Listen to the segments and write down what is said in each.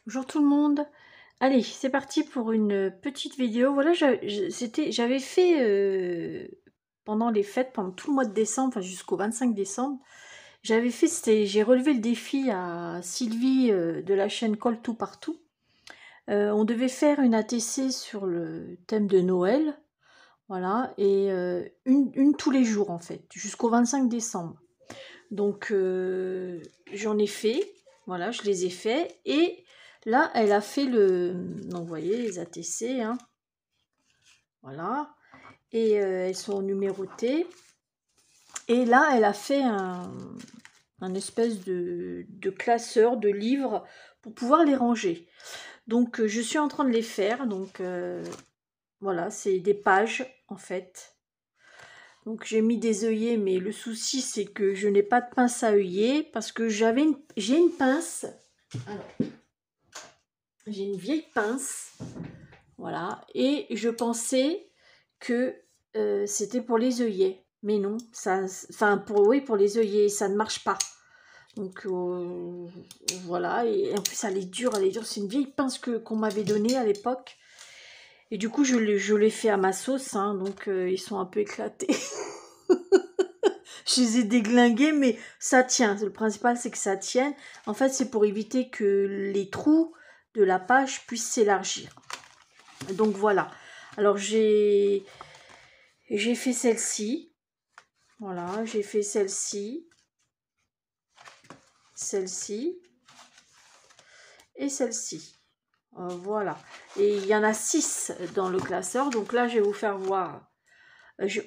Bonjour tout le monde. Allez, c'est parti pour une petite vidéo. Voilà, j'avais fait pendant les fêtes, pendant tout le mois de décembre, enfin jusqu'au 25 décembre, j'ai relevé le défi à Sylvie de la chaîne Colle tout partout. On devait faire une ATC sur le thème de Noël, voilà, et une tous les jours en fait, jusqu'au 25 décembre. Donc j'en ai fait, voilà, je les ai faits. Et là, elle a fait le... Donc vous voyez, les ATC, hein, voilà. Et elles sont numérotées. Et là, elle a fait un espèce de classeur de livres pour pouvoir les ranger. Donc je suis en train de les faire. Donc voilà, c'est des pages en fait. Donc j'ai mis des œillets, mais le souci c'est que je n'ai pas de pince à œillet parce que j'ai une pince. Alors, j'ai une vieille pince, voilà, et je pensais que c'était pour les œillets, mais non, ça, enfin oui, pour les œillets, ça ne marche pas. Donc voilà, et en plus elle est dure, c'est une vieille pince qu'on m'avait donnée à l'époque. Et du coup, je l'ai fait à ma sauce, hein, donc ils sont un peu éclatés. Je les ai déglingués, mais ça tient. Le principal, c'est que ça tienne. En fait, c'est pour éviter que les trous de la page puissent s'élargir. Donc voilà. Alors j'ai fait celle-ci. Voilà, j'ai fait celle-ci, celle-ci et celle-ci. Voilà. Et il y en a 6 dans le classeur. Donc là, je vais vous faire voir.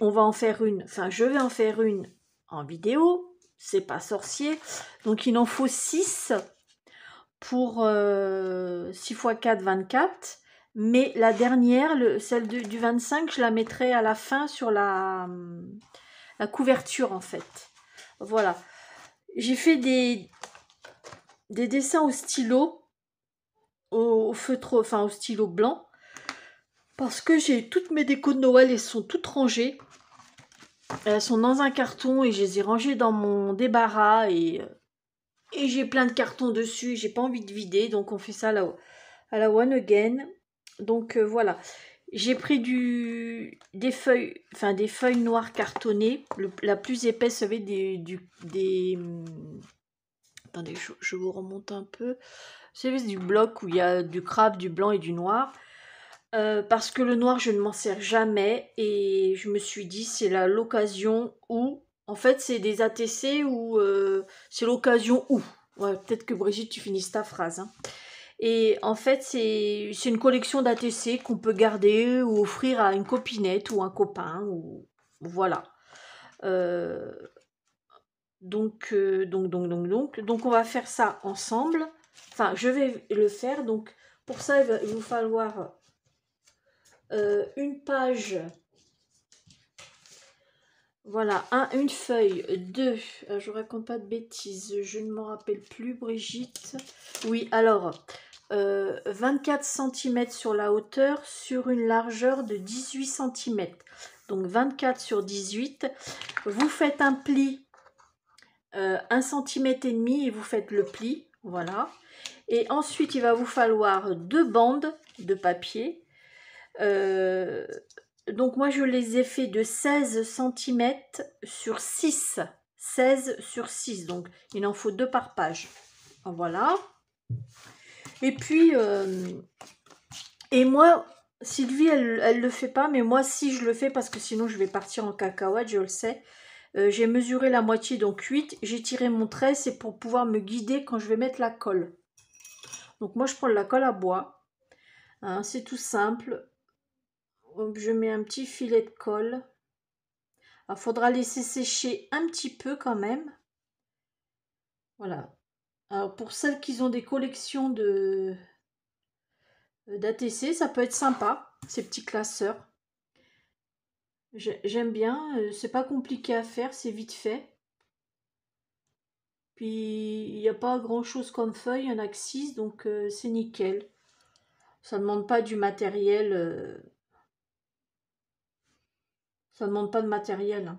On va en faire une. Enfin, je vais en faire une en vidéo. C'est pas sorcier. Donc il en faut 6 pour 6 x 4, 24. Mais la dernière, celle du 25, je la mettrai à la fin sur la couverture en fait. Voilà. J'ai fait des dessins au stylo, au feutre, enfin au stylo blanc. Parce que j'ai toutes mes décos de Noël, elles sont toutes rangées. Elles sont dans un carton et je les ai rangées dans mon débarras. Et j'ai plein de cartons dessus. J'ai pas envie de vider, donc on fait ça à la one again. Donc voilà. J'ai pris des feuilles noires cartonnées. La plus épaisse, ça avait attendez, je vous remonte un peu. C'est du bloc où il y a du crabe, du blanc et du noir. Parce que le noir, je ne m'en sers jamais. Et je me suis dit, c'est l'occasion où... En fait, c'est des ATC où... c'est l'occasion où... Ouais, peut-être que Brigitte, tu finisses ta phrase. Hein. Et en fait, c'est une collection d'ATC qu'on peut garder ou offrir à une copinette ou un copain. Ou voilà. Donc, on va faire ça ensemble. Enfin, je vais le faire. Donc, pour ça, il va vous falloir une page. Voilà, une feuille, 2. Je raconte pas de bêtises, je ne m'en rappelle plus, Brigitte. Oui, alors, 24 cm sur la hauteur, sur une largeur de 18 cm. Donc 24 sur 18. Vous faites un pli 1,5 cm et vous faites le pli, voilà. Et ensuite, il va vous falloir 2 bandes de papier. Donc moi, je les ai fait de 16 cm sur 6. 16 sur 6, donc il en faut 2 par page. Voilà. Et puis, et moi, Sylvie, elle le fait pas, mais moi, si je le fais, parce que sinon, je vais partir en cacahuète, je le sais. J'ai mesuré la moitié, donc 8. J'ai tiré mon trait, c'est pour pouvoir me guider quand je vais mettre la colle. Donc moi, je prends la colle à bois. Hein, c'est tout simple. Donc, je mets un petit filet de colle. Il faudra laisser sécher un petit peu quand même. Voilà. Alors pour celles qui ont des collections d'ATC, ça peut être sympa, ces petits classeurs. J'aime bien, c'est pas compliqué à faire, c'est vite fait. Puis il n'y a pas grand chose comme feuille, il y en a que 6, donc c'est nickel. Ça ne demande pas du matériel. Ça ne demande pas de matériel. Hein.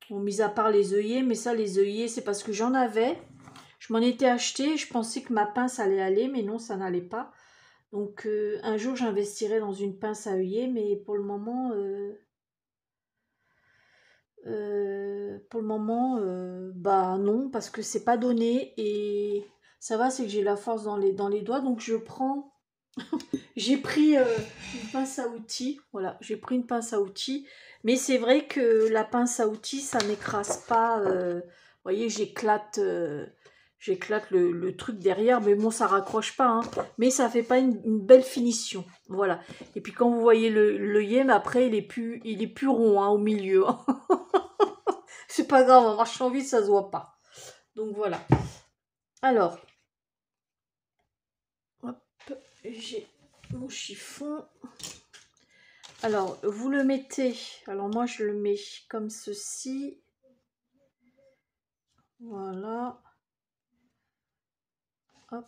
Bon, mis à part les œillets, mais ça, les œillets, c'est parce que j'en avais. Je m'en étais acheté, je pensais que ma pince allait aller, mais non, ça n'allait pas. Donc un jour j'investirai dans une pince à œillet, mais pour le moment, bah non, parce que c'est pas donné et ça va, c'est que j'ai la force dans les doigts, donc j'ai pris une pince à outils, voilà, j'ai pris une pince à outils, mais c'est vrai que la pince à outils, ça n'écrase pas, vous voyez, j'éclate le truc derrière, mais bon, ça raccroche pas, hein, mais ça fait pas une belle finition, voilà. Et puis quand vous voyez le yem, après, il est plus rond, hein, au milieu, hein. C'est pas grave, en marchant vite, ça se voit pas. Donc voilà. Alors, hop, j'ai mon chiffon. Alors, vous le mettez. Alors moi, je le mets comme ceci. Voilà. Hop.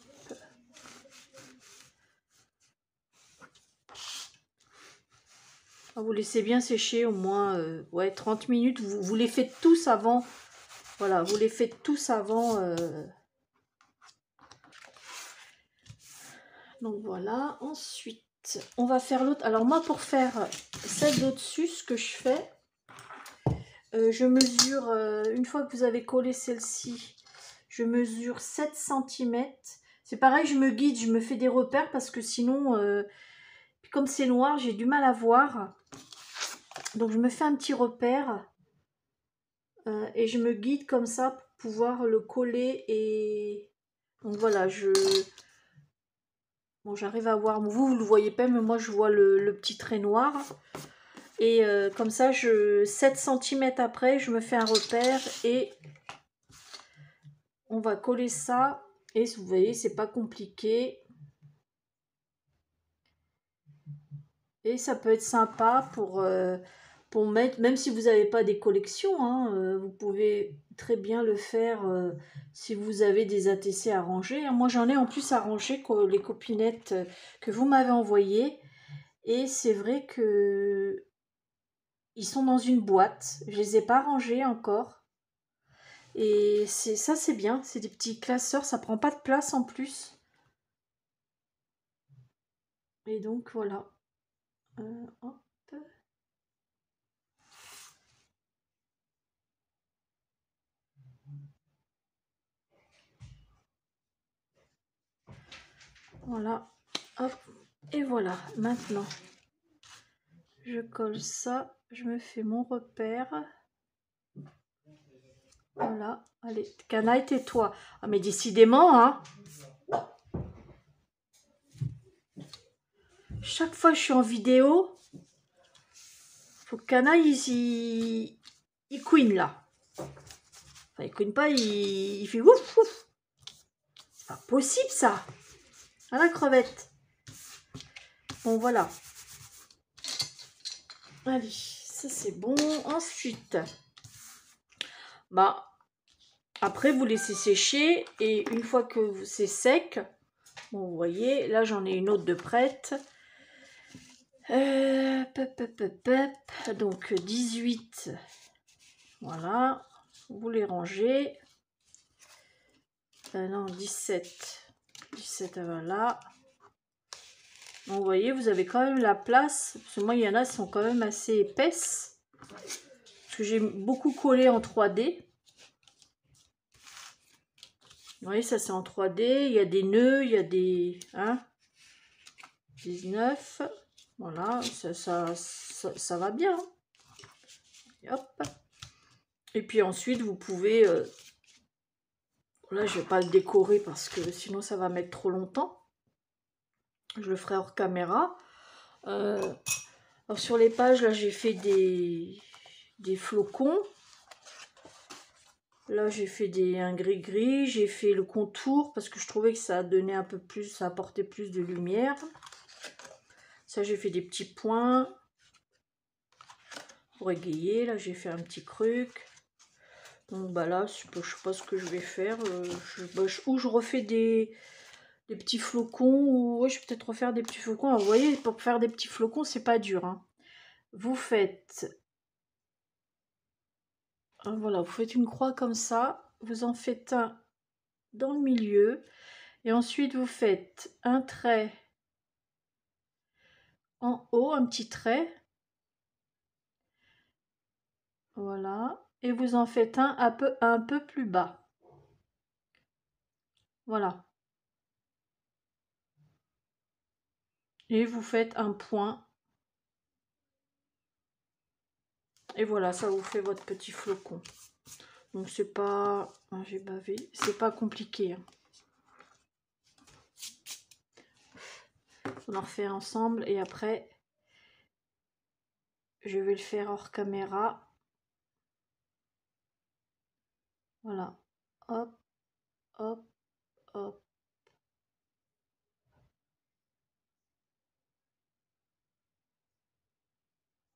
Vous laissez bien sécher au moins ouais, 30 minutes. Vous les faites tous avant. Voilà, vous les faites tous avant. Donc voilà. Ensuite, on va faire l'autre. Alors moi, pour faire celle d'au-dessus, ce que je fais, je mesure, une fois que vous avez collé celle-ci, je mesure 7 cm. C'est pareil, je me guide, je me fais des repères parce que sinon, comme c'est noir, j'ai du mal à voir. Donc je me fais un petit repère et je me guide comme ça pour pouvoir le coller. Et donc voilà, bon, j'arrive à voir, vous le voyez pas, mais moi je vois le petit trait noir. Et comme ça, 7 cm après, je me fais un repère et on va coller ça. Et vous voyez, c'est pas compliqué. Et ça peut être sympa pour mettre, même si vous n'avez pas des collections, hein, vous pouvez très bien le faire si vous avez des ATC à ranger. Moi, j'en ai en plus à ranger les copinettes que vous m'avez envoyées. Et c'est vrai que ils sont dans une boîte. Je les ai pas rangés encore. Et ça, c'est bien. C'est des petits classeurs. Ça prend pas de place en plus. Et donc, voilà. Hop. Voilà. Hop. Et voilà. Maintenant, je colle ça. Je me fais mon repère. Voilà. Allez, Canaille, tais-toi. Ah, mais décidément, hein. Chaque fois que je suis en vidéo, faut que Canaille, il couine, là. Enfin, il couine pas, il fait ouf, ouf. C'est pas possible, ça. À la crevette. Bon, voilà. Allez, ça c'est bon. Ensuite, bah, après vous laissez sécher et une fois que c'est sec, bon, vous voyez, là j'en ai une autre de prête. Donc 18, voilà, vous les rangez. Non, 17, voilà. Donc, vous voyez, vous avez quand même la place, parce que moi il y en a qui sont quand même assez épaisses, parce que j'ai beaucoup collé en 3D. Vous voyez, ça c'est en 3D, il y a des nœuds, il y a des... Hein, 19, voilà, ça va bien. Et hop. Et puis ensuite, vous pouvez... là, je vais pas le décorer parce que sinon ça va mettre trop longtemps. Je le ferai hors caméra. Alors sur les pages, là, j'ai fait des flocons. Là, j'ai fait un gris-gris. J'ai fait le contour parce que je trouvais que ça donnait un peu plus, ça apportait plus de lumière. Ça, j'ai fait des petits points pour égayer. Là, j'ai fait un petit truc. Donc, bah là, je sais pas ce que je vais faire. Ou je refais des petits flocons. Ou ouais, je vais peut-être refaire des petits flocons. Alors, vous voyez, pour faire des petits flocons, c'est pas dur, hein. Vous faites... Voilà, vous faites une croix comme ça. Vous en faites un dans le milieu. Et ensuite, vous faites un trait en haut, un petit trait. Voilà. Et vous en faites un peu plus bas. Voilà. Et vous faites un point. Et voilà, ça vous fait votre petit flocon. Donc c'est pas... Ah, j'ai bavé. C'est pas compliqué. Hein. On en refait ensemble et après, je vais le faire hors caméra. Voilà. Hop, hop, hop.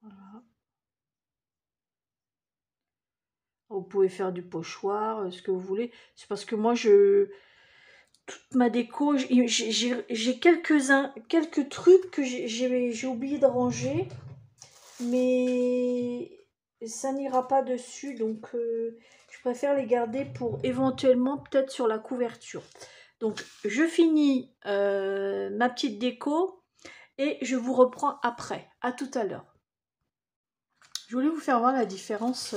Voilà. Vous pouvez faire du pochoir, ce que vous voulez. C'est parce que moi, toute ma déco, j'ai quelques trucs que j'ai oublié de ranger. Mais ça n'ira pas dessus. Donc, je préfère les garder pour éventuellement peut-être sur la couverture. Donc, je finis ma petite déco et je vous reprends après. À tout à l'heure. Je voulais vous faire voir la différence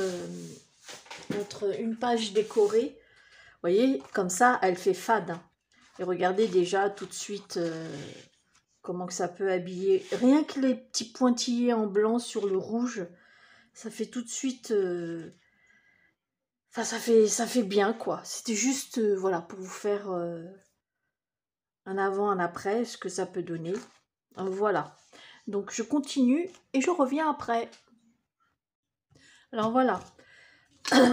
entre une page décorée. Vous voyez, comme ça, elle fait fade. Hein. Et regardez déjà tout de suite comment que ça peut habiller. Rien que les petits pointillés en blanc sur le rouge, ça fait tout de suite... Enfin, ça fait bien, quoi. C'était juste, voilà, pour vous faire un avant, un après, ce que ça peut donner. Voilà. Donc, je continue et je reviens après. Alors, voilà.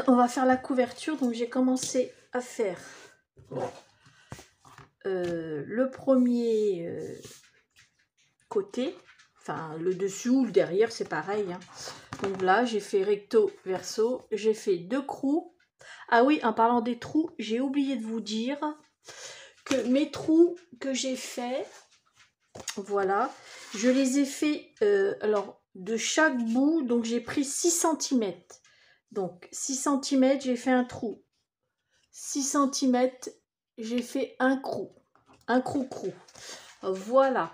On va faire la couverture. Donc, j'ai commencé à faire le premier côté. Enfin, le dessus ou le derrière, c'est pareil. Hein. Donc là, j'ai fait recto, verso. J'ai fait 2 trous. Ah oui, en parlant des trous, j'ai oublié de vous dire que mes trous que j'ai fait, voilà, je les ai fait, alors, de chaque bout, donc j'ai pris 6 cm. Donc, 6 cm, j'ai fait un trou. 6 cm, j'ai fait un crou. Un crou-crou. Voilà.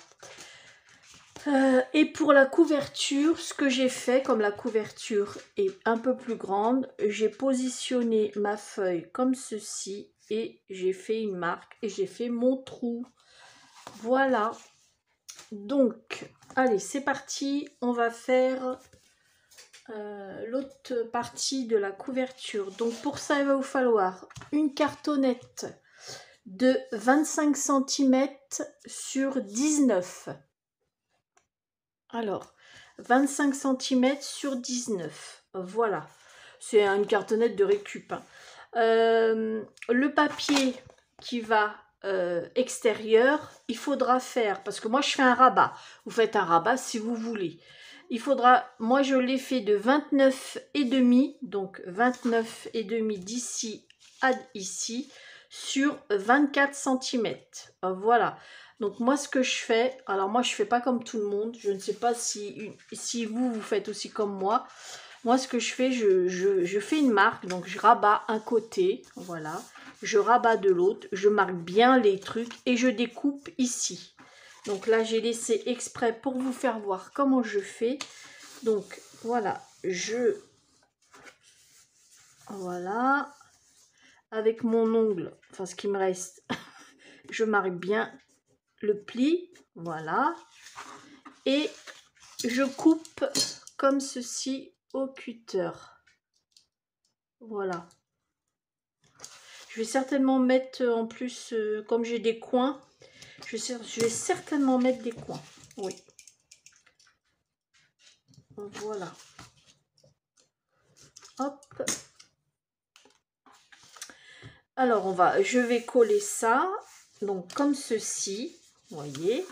Et pour la couverture, ce que j'ai fait, comme la couverture est un peu plus grande, j'ai positionné ma feuille comme ceci et j'ai fait une marque et j'ai fait mon trou. Voilà. Donc, allez, c'est parti. On va faire l'autre partie de la couverture. Donc, pour ça, il va vous falloir une cartonnette de 25 cm sur 19. Alors, 25 cm sur 19. Voilà. C'est une cartonnette de récup. Hein. Le papier qui va extérieur, il faudra faire, parce que moi je fais un rabat. Vous faites un rabat si vous voulez. Il faudra, moi je l'ai fait de 29,5, donc 29,5 d'ici à ici, sur 24 cm. Voilà. Donc moi ce que je fais, alors moi je fais pas comme tout le monde, je ne sais pas si vous faites aussi comme moi. Moi ce que je fais, je fais une marque, donc je rabats un côté, voilà, je rabats de l'autre, je marque bien les trucs et je découpe ici. Donc là j'ai laissé exprès pour vous faire voir comment je fais. Donc voilà, voilà, avec mon ongle, enfin ce qui me reste, je marque bien le pli, voilà, et je coupe comme ceci au cutter, voilà. Je vais certainement mettre en plus, comme j'ai des coins, je vais certainement mettre des coins, oui, voilà, hop. Alors je vais coller ça, donc comme ceci, vous voyez.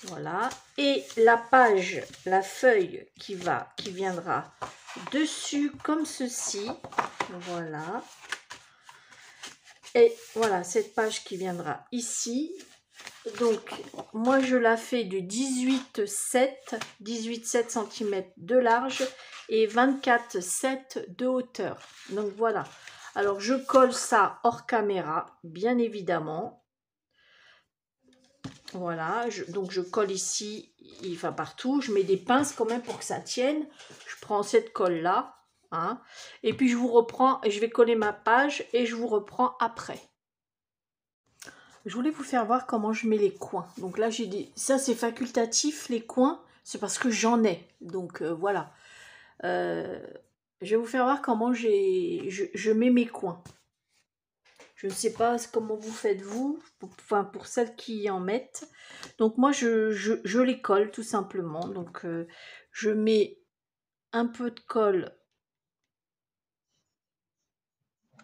Voilà, et la page, la feuille qui viendra dessus comme ceci, voilà, et voilà cette page qui viendra ici. Donc moi je la fais de 18,7 cm de large et 24,7 de hauteur. Donc voilà, Alors, je colle ça hors caméra, bien évidemment. Voilà, donc je colle ici, enfin partout. Je mets des pinces quand même pour que ça tienne. Je prends cette colle-là. Hein, et puis je vous reprends, et je vais coller ma page et je vous reprends après. Je voulais vous faire voir comment je mets les coins. Donc là, j'ai dit, ça c'est facultatif, les coins, c'est parce que j'en ai. Donc voilà. Je vais vous faire voir comment je mets mes coins. Je ne sais pas comment vous faites vous, enfin pour celles qui en mettent. Donc moi, je les colle tout simplement. Donc je mets un peu de colle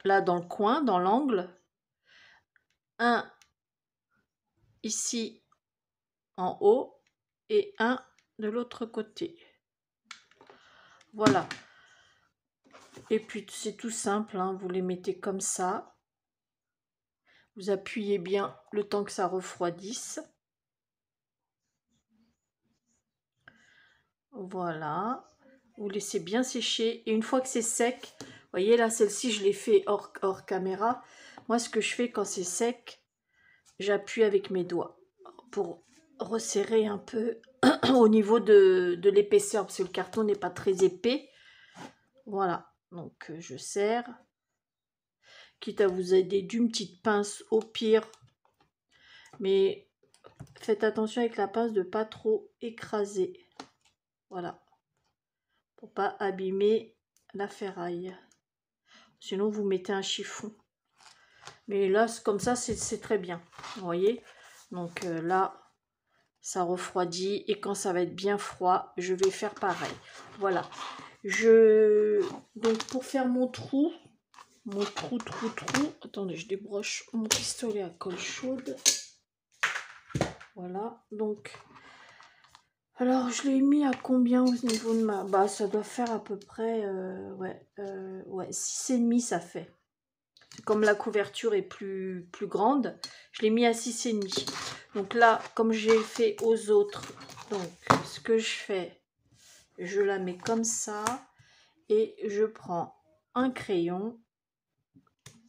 là dans le coin, dans l'angle. Un ici en haut et un de l'autre côté. Voilà. Et puis c'est tout simple, hein, vous les mettez comme ça. Vous appuyez bien le temps que ça refroidisse. Voilà. Vous laissez bien sécher. Et une fois que c'est sec, vous voyez là, celle-ci, je l'ai fait hors caméra. Moi, ce que je fais quand c'est sec, j'appuie avec mes doigts pour resserrer un peu au niveau de l'épaisseur, parce que le carton n'est pas très épais. Voilà. Donc, je serre. Quitte à vous aider d'une petite pince au pire. Mais faites attention avec la pince de ne pas trop écraser. Voilà. Pour pas abîmer la ferraille. Sinon, vous mettez un chiffon. Mais là, comme ça, c'est très bien. Vous voyez? Donc là, ça refroidit. Et quand ça va être bien froid, je vais faire pareil. Voilà. Donc, pour faire mon trou. Attendez, je débroche mon pistolet à colle chaude. Voilà. Donc, alors, je l'ai mis à combien au niveau de ma... Bah, ça doit faire à peu près... ouais, 6,5 ça fait. Comme la couverture est plus grande, je l'ai mis à 6,5. Donc là, comme j'ai fait aux autres, donc ce que je fais, je la mets comme ça. Et je prends un crayon.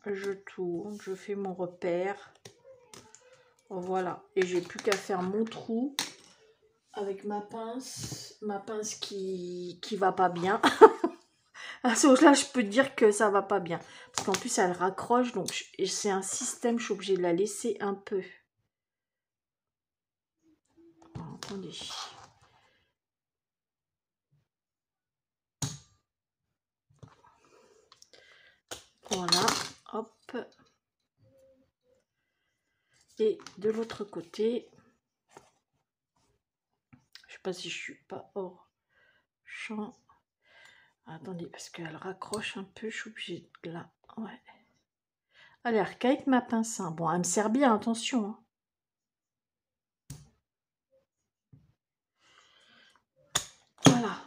Je tourne, je fais mon repère. Voilà. Et j'ai plus qu'à faire mon trou. Avec ma pince qui va pas bien. À ce moment-là, je peux dire que ça va pas bien. Parce qu'en plus, elle raccroche. Donc, c'est un système, je suis obligée de la laisser un peu. Alors, attendez. Voilà. Hop. Et de l'autre côté. Je sais pas si je suis pas hors champ. Attendez, parce qu'elle raccroche un peu. Je suis obligée de là. Ouais. Elle est archaïque, ma pince. Hein. Bon, elle me sert bien, attention. Hein. Voilà.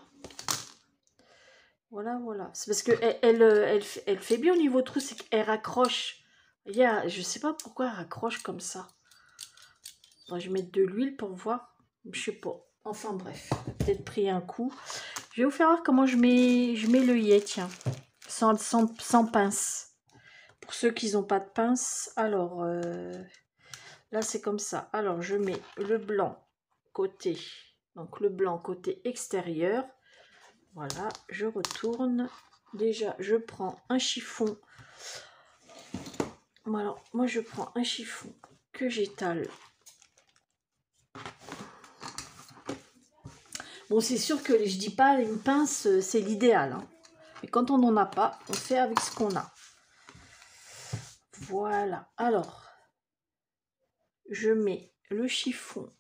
Voilà. C'est parce qu'elle elle fait bien au niveau trou, c'est qu'elle raccroche. Je sais pas pourquoi elle raccroche comme ça. Bon, je vais mettre de l'huile pour voir. Je sais pas. Enfin bref, peut-être pris un coup. Je vais vous faire voir comment je mets l'œillet, tiens. Sans pince. Pour ceux qui n'ont pas de pince. Alors, là c'est comme ça. Alors, je mets le blanc côté. Donc, le blanc côté extérieur. Voilà, je retourne. Déjà, je prends un chiffon. Voilà, moi je prends un chiffon que j'étale. Bon, c'est sûr que je dis pas une pince, c'est l'idéal. Hein. Mais quand on n'en a pas, on fait avec ce qu'on a. Voilà. Alors, je mets le chiffon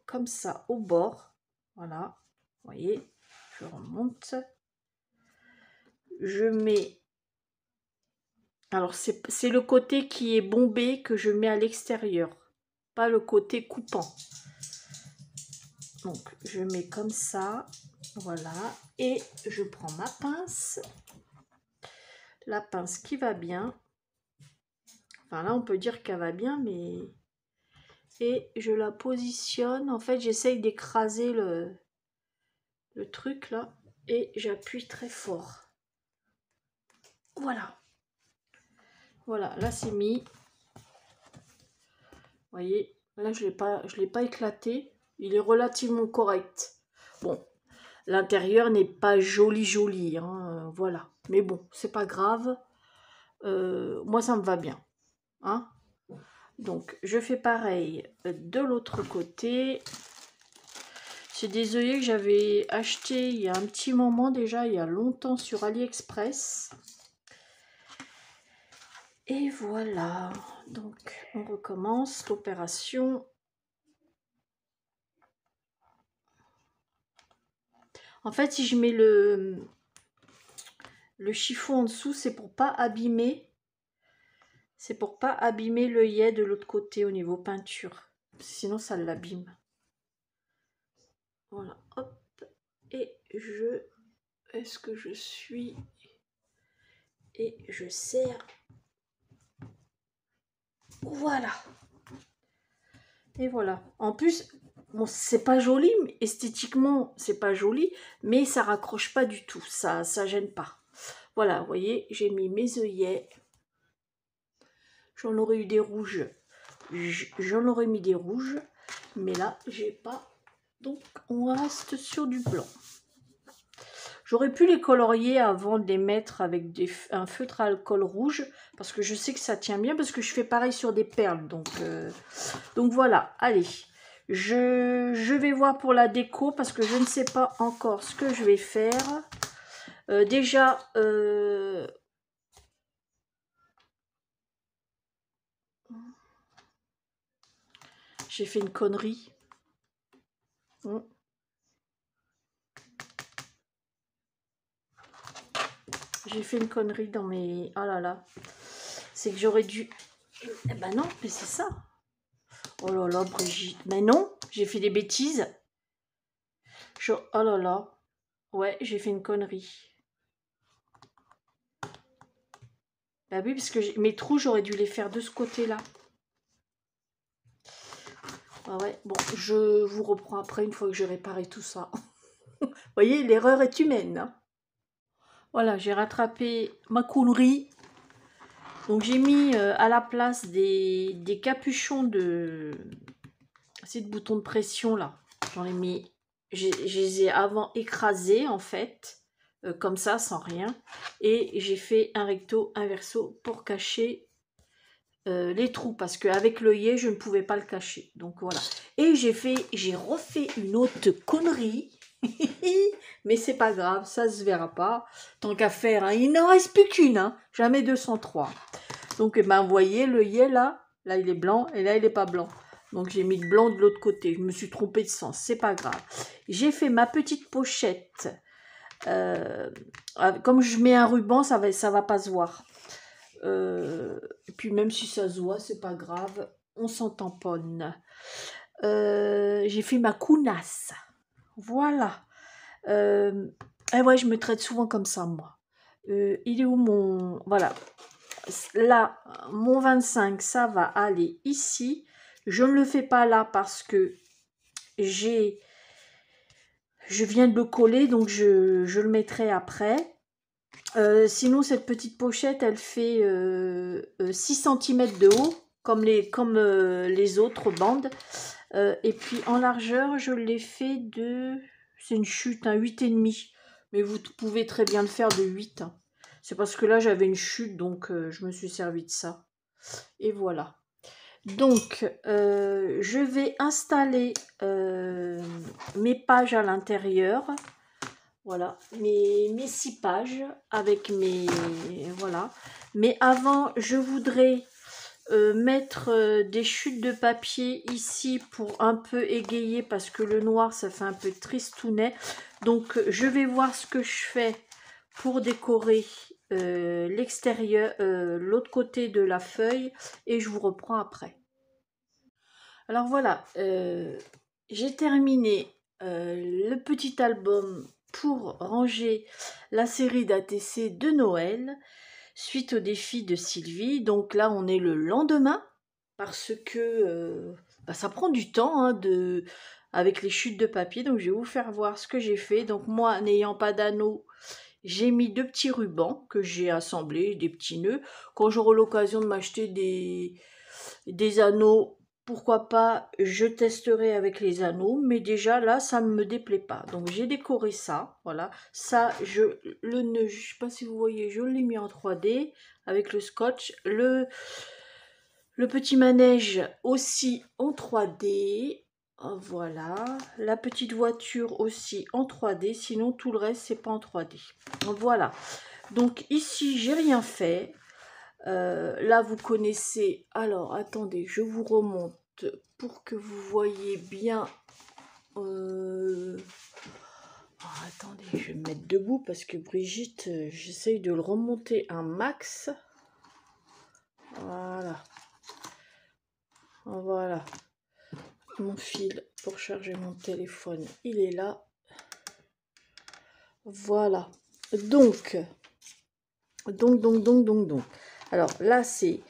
comme ça au bord. Voilà. Vous voyez, je remonte. Je mets... Alors, c'est le côté qui est bombé que je mets à l'extérieur. Pas le côté coupant. Donc, je mets comme ça. Voilà. Et je prends ma pince. La pince qui va bien. Enfin, là, on peut dire qu'elle va bien, mais... Et je la positionne. En fait, j'essaye d'écraser le truc, là. Et j'appuie très fort. Voilà. Voilà, là c'est mis. Vous voyez, là je l'ai pas éclaté. Il est relativement correct. Bon, l'intérieur n'est pas joli, hein, voilà. Mais bon, c'est pas grave. Moi, ça me va bien. Hein. Donc, je fais pareil de l'autre côté. C'est des œillets que j'avais achetés il y a un petit moment déjà, il y a longtemps sur AliExpress. Et voilà. Donc, on recommence l'opération. En fait, si je mets le chiffon en dessous, c'est pour pas abîmer. C'est pour pas abîmer l'œillet de l'autre côté au niveau peinture. Sinon, ça l'abîme. Voilà, hop. Et je... Est-ce que je suis... Et je serre. Voilà. Et voilà. En plus, bon, c'est pas joli, mais esthétiquement, c'est pas joli, mais ça raccroche pas du tout. Ça gêne pas. Voilà, vous voyez, j'ai mis mes œillets. J'en aurais eu des rouges. J'en aurais mis des rouges. Mais là, j'ai pas. Donc, on reste sur du blanc. J'aurais pu les colorier avant de les mettre avec un feutre à alcool rouge. Parce que je sais que ça tient bien. Parce que je fais pareil sur des perles. Donc voilà, allez. Je vais voir pour la déco. Parce que je ne sais pas encore ce que je vais faire. Déjà... j'ai fait une connerie. J'ai fait une connerie dans mes... Oh là là. C'est que j'aurais dû... Eh ben non, mais c'est ça. Oh là là, Brigitte. Mais non, j'ai fait des bêtises. Oh là là. Ouais, j'ai fait une connerie. Bah oui, parce que mes trous, j'aurais dû les faire de ce côté-là. Ah ouais, bon, je vous reprends après une fois que j'ai réparé tout ça. Vous voyez, l'erreur est humaine. Hein. Voilà, j'ai rattrapé ma connerie. Donc j'ai mis à la place des capuchons de... Ces boutons de pression là. J'en ai mis... Je les ai avant écrasés en fait. Comme ça, sans rien. Et j'ai fait un recto, un verso pour cacher les trous. Parce qu'avec l'œillet, je ne pouvais pas le cacher. Donc voilà. Et j'ai refait une autre connerie. Mais c'est pas grave, ça se verra pas. Tant qu'à faire, hein, il n'en reste plus qu'une. Hein, jamais 203. Donc, ben, vous voyez, l'œillet là, il est blanc et là, il n'est pas blanc. Donc, j'ai mis le blanc de l'autre côté. Je me suis trompée de sens, c'est pas grave. J'ai fait ma petite pochette. Comme je mets un ruban, ça va pas se voir. Et puis, même si ça se voit, c'est pas grave. On s'en tamponne. J'ai fait ma counasse. Voilà. Et ouais, je me traite souvent comme ça, moi. Il est où mon... Voilà. Là, mon 25, ça va aller ici. Je ne le fais pas là parce que je viens de le coller, donc je le mettrai après. Sinon, cette petite pochette, elle fait 6 cm de haut, comme les autres bandes. Et puis, en largeur, je l'ai fait de... C'est une chute, un 8,5. Mais vous pouvez très bien le faire de 8. Hein. C'est parce que là, j'avais une chute, donc je me suis servi de ça. Et voilà. Donc, je vais installer mes pages à l'intérieur. Voilà, mes 6 pages avec mes... Voilà. Mais avant, je voudrais mettre des chutes de papier ici pour un peu égayer parce que le noir, ça fait un peu tristounet. Donc, je vais voir ce que je fais pour décorer l'extérieur, l'autre côté de la feuille et je vous reprends après. Alors voilà, j'ai terminé le petit album pour ranger la série d'ATC de Noël suite au défi de Sylvie. Donc là, on est le lendemain parce que ça prend du temps hein, avec les chutes de papier. Donc je vais vous faire voir ce que j'ai fait. Donc moi, n'ayant pas d'anneau, j'ai mis 2 petits rubans que j'ai assemblés, des petits nœuds. Quand j'aurai l'occasion de m'acheter des anneaux, pourquoi pas, je testerai avec les anneaux. Mais déjà, là, ça ne me déplaît pas. Donc, j'ai décoré ça, voilà. Ça, le nœud, je ne sais pas si vous voyez, je l'ai mis en 3D avec le scotch. Le petit manège aussi en 3D. Voilà, la petite voiture aussi en 3D, sinon tout le reste c'est pas en 3D. Voilà, donc ici j'ai rien fait. Là vous connaissez, alors attendez, je vous remonte pour que vous voyez bien. Attendez, je vais me mettre debout parce que Brigitte, j'essaye de le remonter un max. Voilà. Voilà. Mon fil pour charger mon téléphone, il est là. Voilà. Donc. Alors là, c'est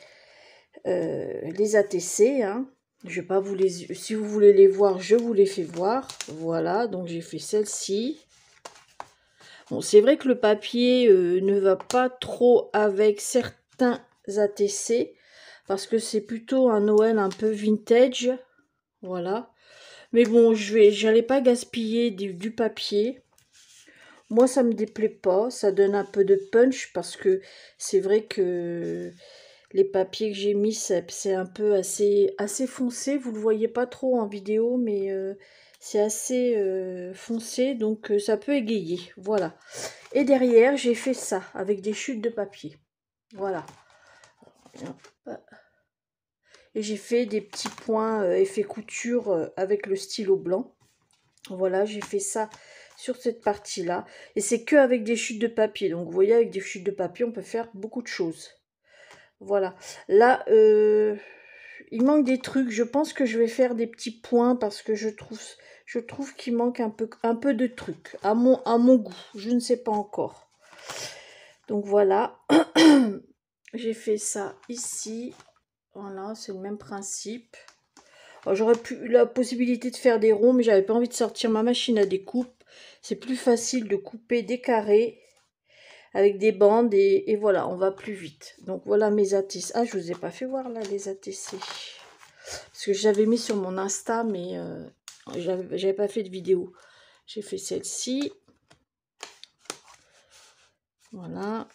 les ATC. Hein. Je vais pas vous les... Si vous voulez les voir, je vous les fais voir. Voilà, donc j'ai fait celle-ci. Bon, c'est vrai que le papier ne va pas trop avec certains ATC. Parce que c'est plutôt un Noël un peu vintage. Voilà. Mais bon, j'allais pas gaspiller du papier. Moi, ça me déplaît pas. Ça donne un peu de punch parce que c'est vrai que les papiers que j'ai mis, c'est un peu assez foncé. Vous le voyez pas trop en vidéo, mais c'est assez foncé, donc ça peut égayer. Voilà. Et derrière, j'ai fait ça avec des chutes de papier. Voilà. Et j'ai fait des petits points effet couture avec le stylo blanc. Voilà, j'ai fait ça sur cette partie-là. Et c'est que avec des chutes de papier. Donc, vous voyez, avec des chutes de papier, on peut faire beaucoup de choses. Voilà. Là, il manque des trucs. Je pense que je vais faire des petits points parce que je trouve qu'il manque un peu de trucs. À mon goût. Je ne sais pas encore. Donc, voilà. J'ai fait ça ici. Voilà, c'est le même principe. J'aurais eu la possibilité de faire des ronds, mais j'avais pas envie de sortir ma machine à découpe. C'est plus facile de couper des carrés avec des bandes et voilà, on va plus vite. Donc voilà mes ATC. Ah, je vous ai pas fait voir là les ATC. Parce que j'avais mis sur mon Insta, mais j'avais pas fait de vidéo. J'ai fait celle-ci. Voilà.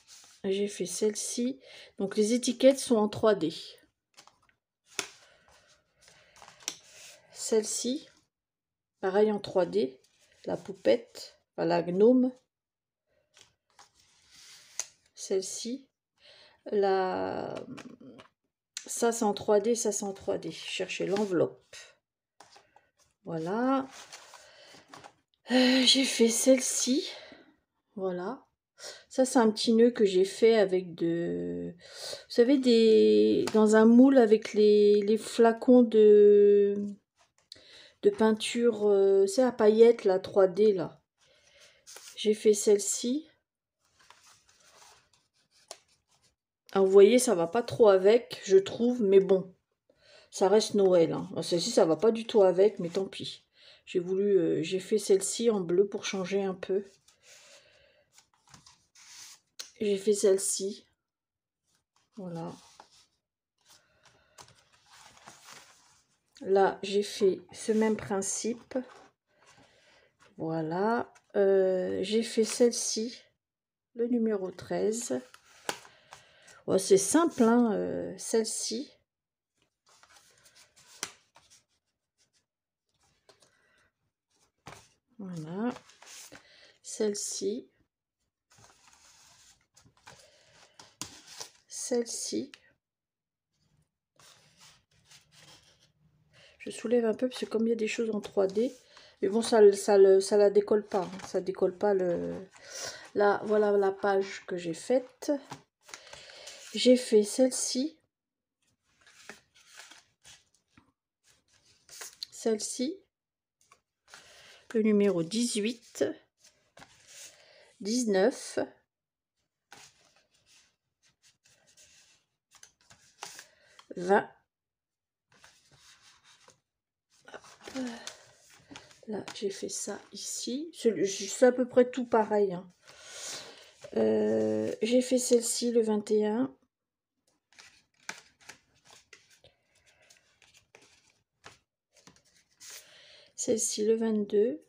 J'ai fait celle-ci. Donc les étiquettes sont en 3D. Celle-ci, pareil en 3D. La poupette, enfin, la gnome. Celle-ci. Ça c'est en 3D, ça c'est en 3D. Cherchez l'enveloppe. Voilà. J'ai fait celle-ci. Voilà. Ça c'est un petit nœud que j'ai fait avec vous savez, dans un moule avec les flacons de peinture, c'est à paillettes là, 3D là. J'ai fait celle-ci. Alors, vous voyez, ça va pas trop avec, je trouve, mais bon, ça reste Noël. Hein. Celle-ci, ça va pas du tout avec, mais tant pis. J'ai fait celle-ci en bleu pour changer un peu. J'ai fait celle-ci. Voilà. Là, j'ai fait ce même principe. Voilà. J'ai fait celle-ci, le numéro 13. Ouais, c'est simple, hein, celle-ci. Voilà. Celle-ci. Celle-ci. Je soulève un peu parce que comme il y a des choses en 3D, mais bon, ça la décolle pas. Hein, ça décolle pas Là, voilà la page que j'ai faite. J'ai fait celle-ci. Celle-ci. Le numéro 18. 19. 20. Là, j'ai fait ça ici. C'est à peu près tout pareil. Hein. J'ai fait celle-ci le 21. Celle-ci le 22.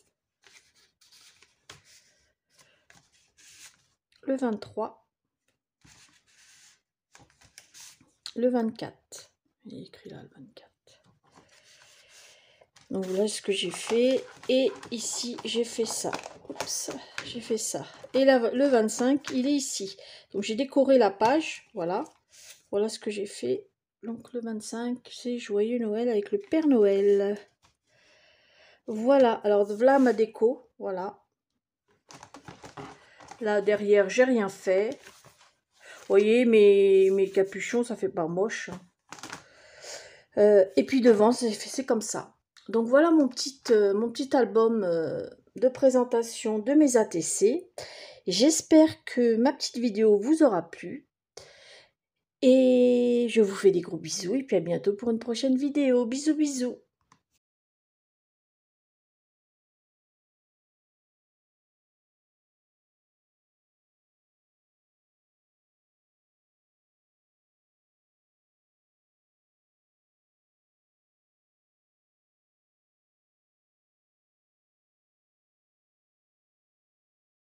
Le 23. Le 24. Il est écrit là le 24. Donc voilà ce que j'ai fait. Et ici, j'ai fait ça. Oups, j'ai fait ça. Et là, le 25, il est ici. Donc j'ai décoré la page. Voilà. Voilà ce que j'ai fait. Donc le 25, c'est Joyeux Noël avec le Père Noël. Voilà. Alors voilà ma déco. Voilà. Là derrière, j'ai rien fait. Vous voyez, mes capuchons, ça fait pas moche. Et puis devant, c'est comme ça. Donc voilà mon petit album de présentation de mes ATC. J'espère que ma petite vidéo vous aura plu. Et je vous fais des gros bisous et puis à bientôt pour une prochaine vidéo. Bisous bisous.